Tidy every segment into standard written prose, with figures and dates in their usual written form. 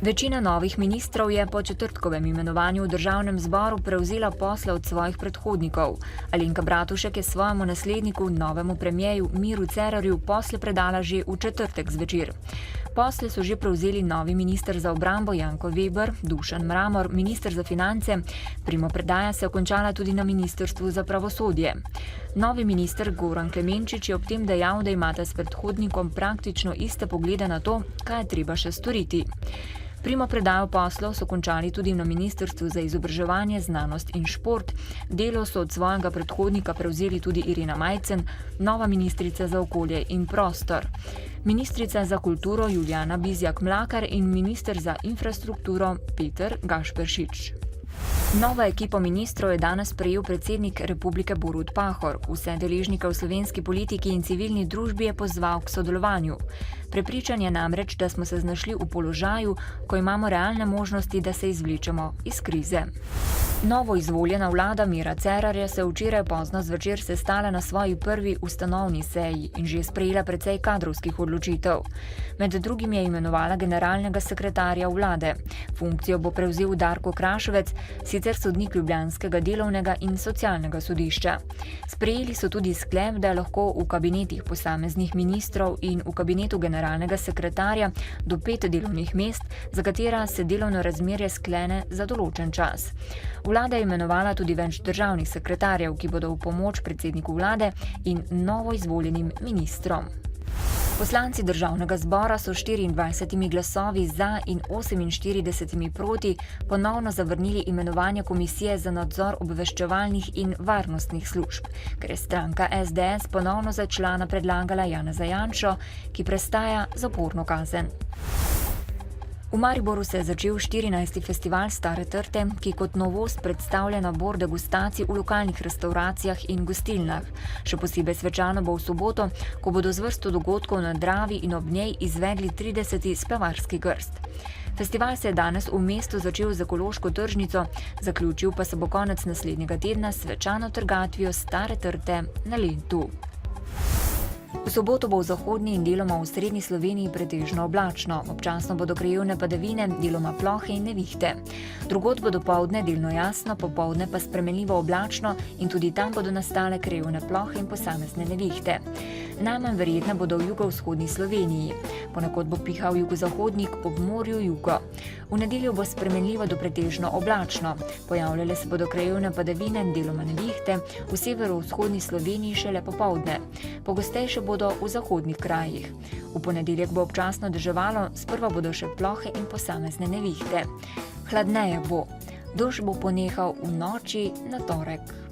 Večina novih ministrov je po četrtkovem imenovanju v državnem zboru prevzela posle od svojih predhodnikov. Alenka Bratušek je svojemu nasledniku, novemu premierju Miru Cerarju, posle predala že v četrtek zvečer. Posle so že prevzeli novi minister za obrambo Janko Veber, Dušan Mramor, minister za finance. Primopredaja se je končala tudi na ministrstvu za pravosodje. Novi minister Goran Klemenčič je ob tem dejal, da imata s predhodnikom praktično iste poglede na to, kaj je treba še storiti. Primopredajo poslov so končali tudi na Ministrstvu za izobraževanje, znanost in šport. Delo so od svojega predhodnika prevzeli tudi Irena Majcen, nova ministrica za okolje in prostor, ministrica za kulturo Julijana Bizjak-Mlakar in minister za infrastrukturo Peter Gašperšič. Novo ekipo ministrov je danes prejel predsednik Republike Borut Pahor. Vse deležnike v slovenski politiki in civilni družbi je pozval k sodelovanju. Prepričan je namreč, da smo se znašli v položaju, ko imamo realne možnosti, da se izvlečemo iz krize. Novo izvoljena vlada Mira Cerarja se včeraj pozno zvečer sestala na svoji prvi ustanovni seji in že sprejela precej kadrovskih odločitev. Med drugim je imenovala generalnega sekretarja vlade. Funkcijo bo prevzel Darko Krašovec, sicer sodnik ljubljanskega delovnega in socialnega sodišča. Sprejeli so tudi sklep, da je lahko v kabinetih posameznih ministrov in v kabinetu generalnega sekretarja do 5 delovnih mest, za katera se delovno razmerje sklene za določen čas. Vlada je imenovala tudi več državnih sekretarjev, ki bodo v pomoč predsedniku vlade in novo izvoljenim ministrom. Poslanci državnega zbora so 24 glasovi za in 48 proti ponovno zavrnili imenovanje Komisije za nadzor obveščevalnih in varnostnih služb, ker je stranka SDS ponovno za člana predlagala Janeza Janšo, ki prestaja zaporno kazen. V Mariboru se je začel 14. festival Stare trte, ki kot novost predstavlja nabor degustacij v lokalnih restavracijah in gostilnah. Še posebej svečano bo v soboto, ko bodo z vrsto dogodkov na Dravi in ob njej izvedli 30. spevarski krst. Festival se je danes v mestu začel z ekološko tržnico, zaključil pa se bo konec naslednjega tedna s svečano trgatvijo Stare trte na Lentu. V soboto bo v zahodni in deloma v srednji Sloveniji pretežno oblačno. Občasno bodo krajevne padavine, deloma plohe in nevihte. Drugod bo dopoldne delno jasno, popoldne pa spremenljivo oblačno in tudi tam bodo nastale krajevne plohe in posamezne nevihte. Najmanj verjetne bodo v jugovzhodni Sloveniji. Ponekod bo pihal jugozahodnik, ob morju jugo. V nedeljo bo spremenljivo do pretežno oblačno. Pojavljale se bodo krajevne padavine, deloma nevihte, v severovzhodni Sloveniji šele popoldne. Pogostejše bodo v zahodnih krajih. V ponedeljek bo občasno deževalo, sprva bodo še plohe in posamezne nevihte. Hladneje bo. Dež bo ponehal v noči na torek.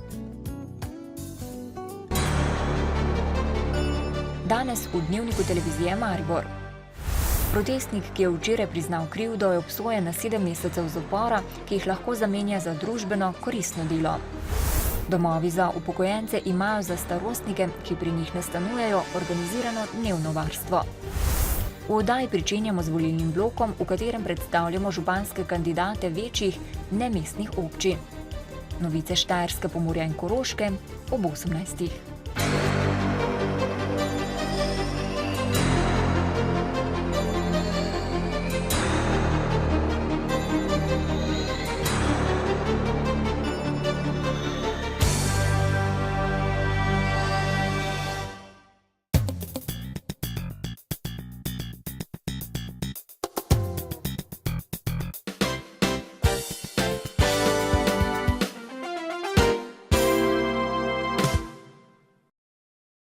Danes v Dnevniku televizije Maribor. Protestnik, ki je včeraj priznal krivdo, je obsojen na 7 mesecev zapora, ki jih lahko zamenja za družbeno koristno delo. Domovi za upokojence imajo za starostnike, ki pri njih ne stanujejo, organizirano dnevno varstvo. V oddaji pričenjamo z volilnim blokom, v katerem predstavljamo županske kandidate večjih nemestnih občin. Novice Štajerske, Pomurja in Koroške ob 18.